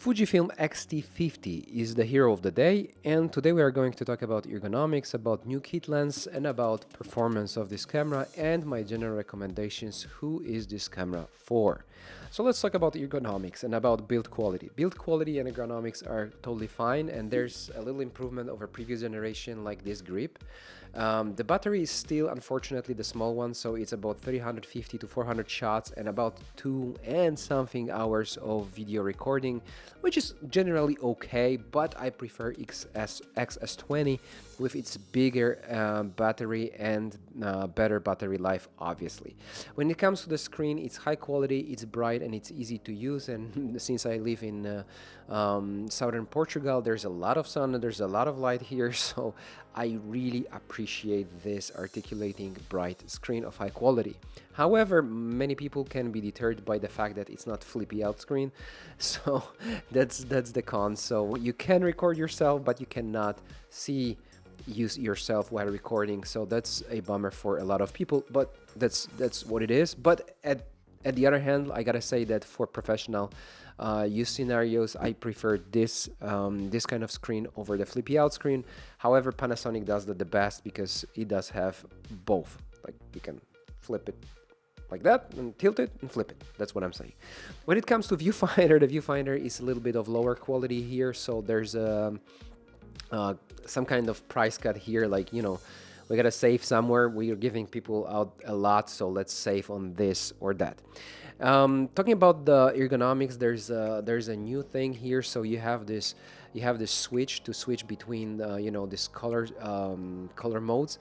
Fujifilm X-T50 is the hero of the day, and today we are going to talk about ergonomics, about new kit lens, and about performance of this camera, and my general recommendations. Who is this camera for? So let's talk about ergonomics and about build quality. Build quality and ergonomics are totally fine, and there's a little improvement over previous generation, like this grip. The battery is still, unfortunately, the small one, so it's about 350 to 400 shots and about 2 and something hours of video recording, which is generally okay, but I prefer XS20 with its bigger battery and better battery life, obviously. When it comes to the screen, it's high quality, it's bright, and it's easy to use, and since I live in southern Portugal, there's a lot of sun and there's a lot of light here, so I really appreciate this articulating bright screen of high quality. However, many people can be deterred by the fact that it's not flippy out screen, so that's the con. So you can record yourself, but you cannot see yourself while recording, so that's a bummer for a lot of people, but that's what it is. But at the other hand, I gotta say that for professional use scenarios, I prefer this kind of screen over the flippy out screen. However, Panasonic does that the best because it does have both. Like, you can flip it like that and tilt it and flip it. That's what I'm saying. When it comes to viewfinder, the viewfinder is a little bit of lower quality here, so there's some kind of price cut here, like, you know, we gotta save somewhere. We are giving people out a lot, so let's save on this or that. Talking about the ergonomics, there's a new thing here. So you have this switch to switch between you know, this color modes,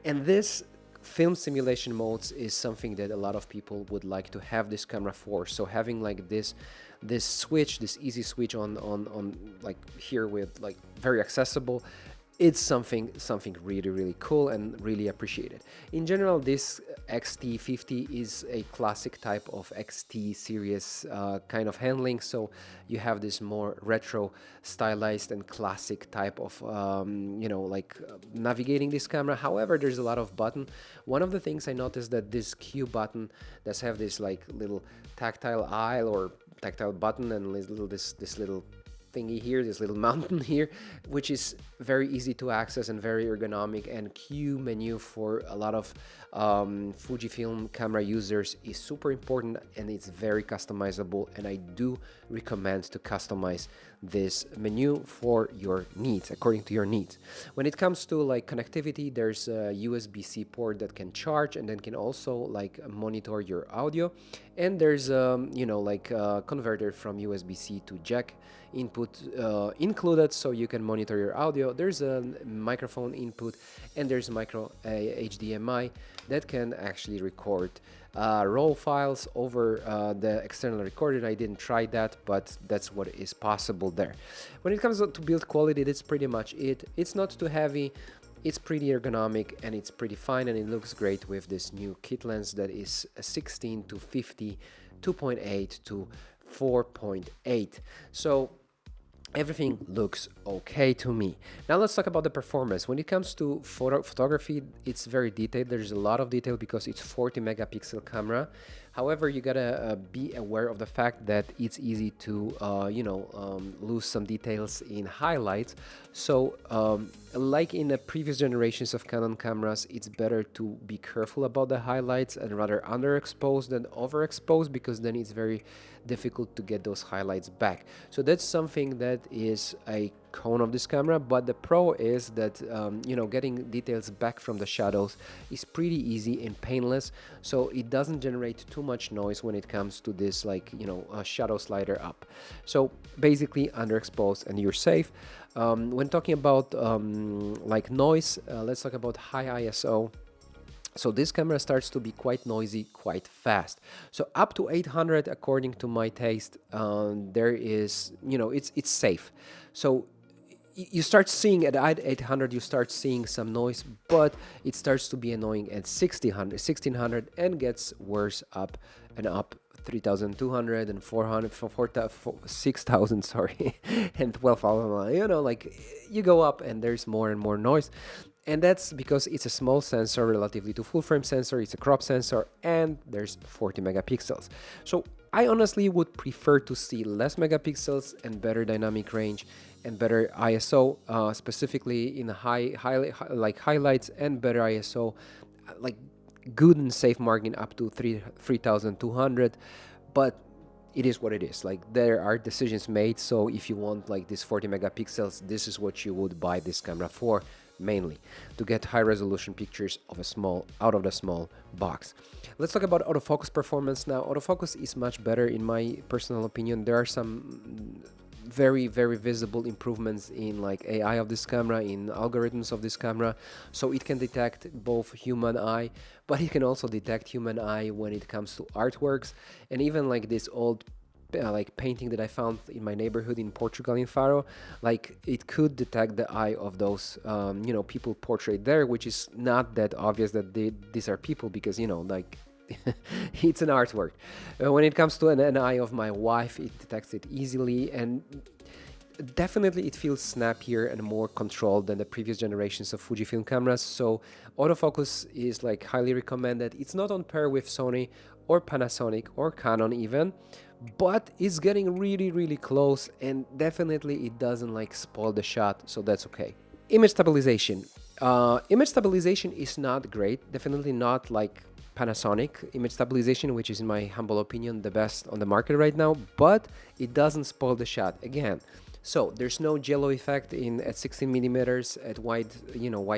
and this film simulation modes is something that a lot of people would like to have this camera for. So having like this switch, this easy switch on like here with like very accessible, it's something really cool and really appreciated. In general, this X-T50 is a classic type of XT series kind of handling, so you have this more retro stylized and classic type of you know, like navigating this camera. However, there's a lot of button. One of the things I noticed that this Q button does have this like little tactile aisle or tactile button, and this little thingy here, this little mountain here, which is very easy to access and very ergonomic. And Q menu for a lot of Fujifilm camera users is super important, and it's very customizable, and I do recommend to customize this menu for your needs, according to your needs. When it comes to like connectivity, there's a USB-C port that can charge and then can also like monitor your audio, and there's you know, like a converter from USB-C to jack input included, so you can monitor your audio. There's a microphone input, and there's micro HDMI that can actually record raw files over the external recorder. I didn't try that, but that's what is possible there. When it comes to build quality, that's pretty much it. It's not too heavy, it's pretty ergonomic, and it's pretty fine, and it looks great with this new kit lens that is 16 to 50, 2.8 to 4.8. So everything looks okay to me. Now let's talk about the performance. When it comes to photography, it's very detailed. There's a lot of detail because it's 40 megapixel camera. However, you gotta be aware of the fact that it's easy to you know, lose some details in highlights. So like in the previous generations of Canon cameras, it's better to be careful about the highlights and rather underexpose than overexpose, because then it's very difficult to get those highlights back. So that's something that is a con of this camera, but the pro is that you know, getting details back from the shadows is pretty easy and painless, so it doesn't generate too much noise when it comes to this, like, you know, shadow slider up. So basically underexposed and you're safe. When talking about like noise, let's talk about high ISO. So this camera starts to be quite noisy quite fast. So up to 800, according to my taste, there is, you know, it's safe. So you start seeing at 800, you start seeing some noise, but it starts to be annoying at 1600 and gets worse up and up. 3,200 and 400, 6,000, sorry, and 12,000. You know, like, you go up and there's more and more noise. And that's because it's a small sensor relatively to full frame sensor, it's a crop sensor, and there's 40 megapixels. So I honestly would prefer to see less megapixels and better dynamic range and better ISO, specifically in like highlights and better ISO, like good and safe margin up to 3200. But it is what it is. Like, there are decisions made, so if you want like this 40 megapixels, this is what you would buy this camera for, mainly to get high resolution pictures of a small out of the small box. Let's talk about autofocus performance now. Autofocus is much better in my personal opinion. There are some very visible improvements in like AI of this camera, in algorithms of this camera, so it can detect both human eye, but it can also detect human eye when it comes to artworks, and even like this old like painting that I found in my neighborhood in Portugal, in Faro, like it could detect the eye of those people portrayed there, which is not that obvious that these are people, because like it's an artwork. When it comes to an eye of my wife, it detects it easily, and definitely it feels snappier and more controlled than the previous generations of Fujifilm cameras. So autofocus is like highly recommended. It's not on par with Sony or Panasonic or Canon even, but it's getting really close, and definitely it doesn't like spoil the shot, so that's okay. Image stabilization. Image stabilization is not great, definitely not like Panasonic image stabilization, which is in my humble opinion the best on the market right now, but it doesn't spoil the shot again. So there's no jello effect at 16 millimeters at wide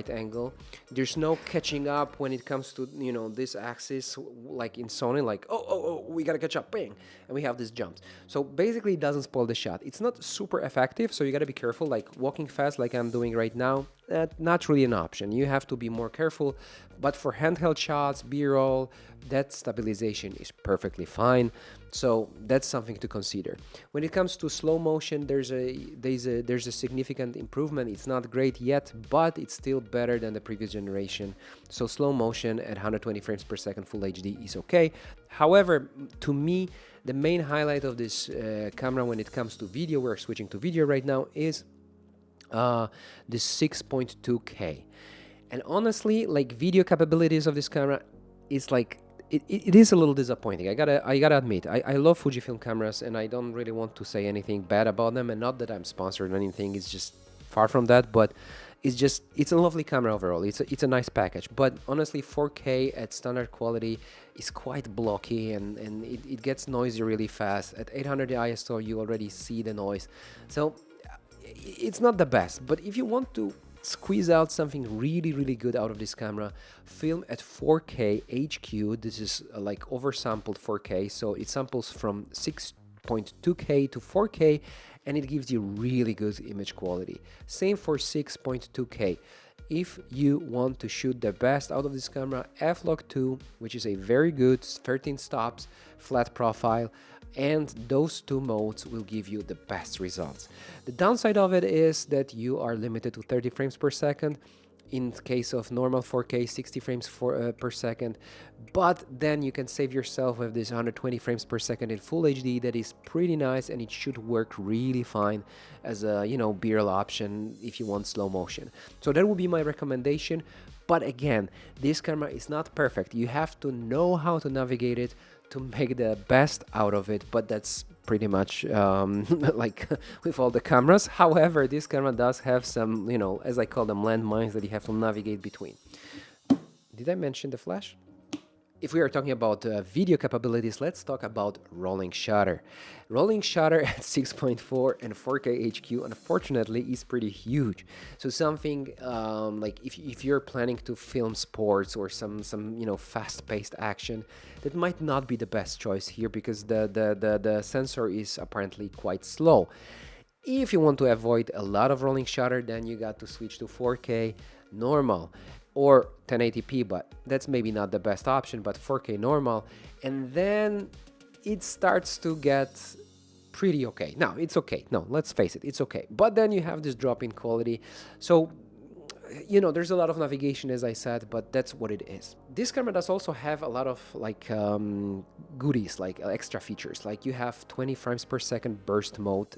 angle. There's no catching up when it comes to this axis, like in Sony, like oh we gotta catch up, bang, and we have these jumps. So basically it doesn't spoil the shot. It's not super effective, so you gotta be careful. Like walking fast like I'm doing right now, not really an option. You have to be more careful. But for handheld shots, B-roll, that stabilization is perfectly fine. So that's something to consider. When it comes to slow motion, there's a significant improvement. It's not great yet, but it's still better than the previous generation. So slow motion at 120 frames per second Full HD is okay. However, to me, the main highlight of this camera when it comes to video, we're switching to video right now, is the 6.2K. And honestly, like video capabilities of this camera is like it is a little disappointing. I gotta admit, I love Fujifilm cameras, and I don't really want to say anything bad about them. And not that I'm sponsored or anything. It's just far from that. But it's a lovely camera overall. It's a nice package. But honestly, 4K at standard quality is quite blocky, and it gets noisy really fast. At 800 ISO, you already see the noise. So it's not the best. But if you want to squeeze out something really good out of this camera, film at 4K HQ. This is like oversampled 4K, so it samples from 6.2K to 4K, and it gives you really good image quality. Same for 6.2K. If you want to shoot the best out of this camera, F-Log 2, which is a very good 13 stops flat profile, and those two modes will give you the best results. The downside of it is that you are limited to 30 frames per second. In case of normal 4K, 60 frames per second, but then you can save yourself with this 120 frames per second in Full HD. That is pretty nice, and it should work really fine as a B-roll option if you want slow motion. So that would be my recommendation. But again, this camera is not perfect. You have to know how to navigate it to make the best out of it, but that's pretty much like with all the cameras. However, this camera does have some, as I call them, landmines that you have to navigate between. Did I mention the flash? If we are talking about video capabilities, let's talk about rolling shutter. Rolling shutter at 6.4 and 4K HQ, unfortunately, is pretty huge. So something like if you're planning to film sports or some fast-paced action, that might not be the best choice here, because the sensor is apparently quite slow. If you want to avoid a lot of rolling shutter, then you got to switch to 4K normal or 1080p, but that's maybe not the best option, but 4K normal, and then it starts to get pretty okay. Now, it's okay. No, let's face it, it's okay. But then you have this drop in quality. So you know, there's a lot of navigation, as I said, but that's what it is. This camera does also have a lot of like goodies, like extra features. Like you have 20 frames per second burst mode,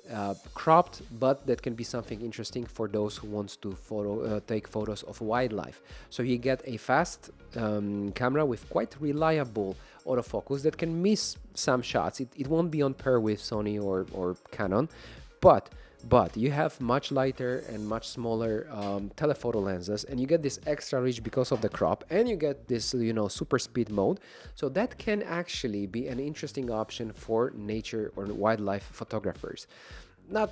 cropped, but that can be something interesting for those who wants to take photos of wildlife. So you get a fast camera with quite reliable autofocus that can miss some shots. It won't be on par with Sony or Canon, but you have much lighter and much smaller telephoto lenses, and you get this extra reach because of the crop, and you get this, you know, super speed mode. So that can actually be an interesting option for nature or wildlife photographers. Not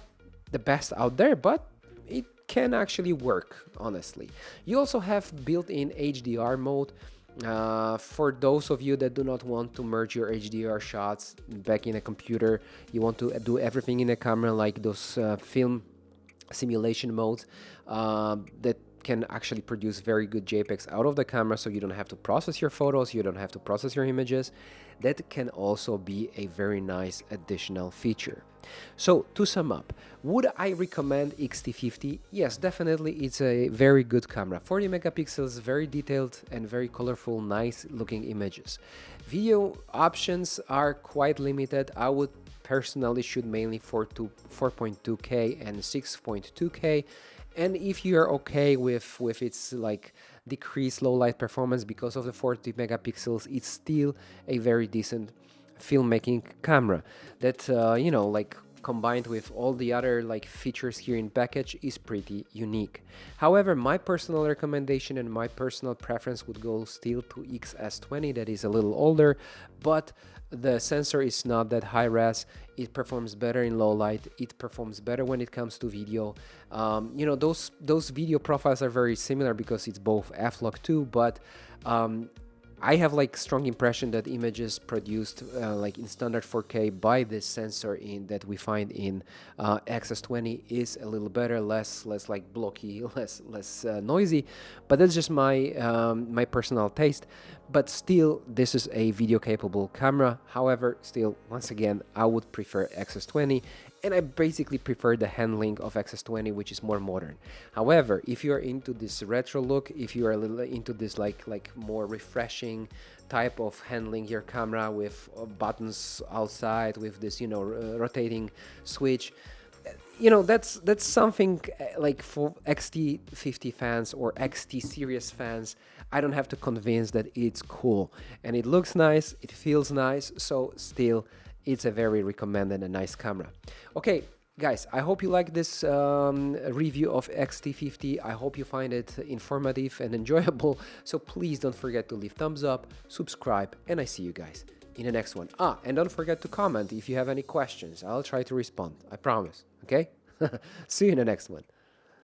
the best out there, but it can actually work, honestly. You also have built-in HDR mode. For those of you that do not want to merge your HDR shots back in a computer, you want to do everything in a camera, like those film simulation modes that can actually produce very good JPEGs out of the camera, so you don't have to process your photos, you don't have to process your images. That can also be a very nice additional feature. So to sum up, would I recommend X-T50? Yes, definitely, it's a very good camera. 40 megapixels, very detailed and very colorful, nice looking images. Video options are quite limited. I would personally shoot mainly for 4.2K and 6.2K. And if you are okay with its like decreased low light performance because of the 40 megapixels, it's still a very decent filmmaking camera that you know, like combined with all the other like features here in package is pretty unique. However, my personal recommendation and my personal preference would go still to XS20, that is a little older, but the sensor is not that high res. It performs better in low light. It performs better when it comes to video. You know, those video profiles are very similar because it's both f-log 2, but I have like strong impression that images produced like in standard 4K by this sensor that we find in XS20 is a little better, less like blocky, less noisy. But that's just my my personal taste. But still, this is a video capable camera. However, still, once again, I would prefer XS20, and I basically prefer the handling of XS20, which is more modern. However, if you are into this retro look, if you are a little into this like more refreshing type of handling your camera with buttons outside, with this, you know, rotating switch, you know, that's something like for X-T50 fans or X-T series fans. I don't have to convince that it's cool, and it looks nice, it feels nice, so still it's a very recommended and nice camera. Okay, guys, I hope you like this review of X-T50. I hope you find it informative and enjoyable. So please don't forget to leave thumbs up, subscribe, and I see you guys in the next one. And don't forget to comment if you have any questions. I'll try to respond, I promise. Okay? See you in the next one.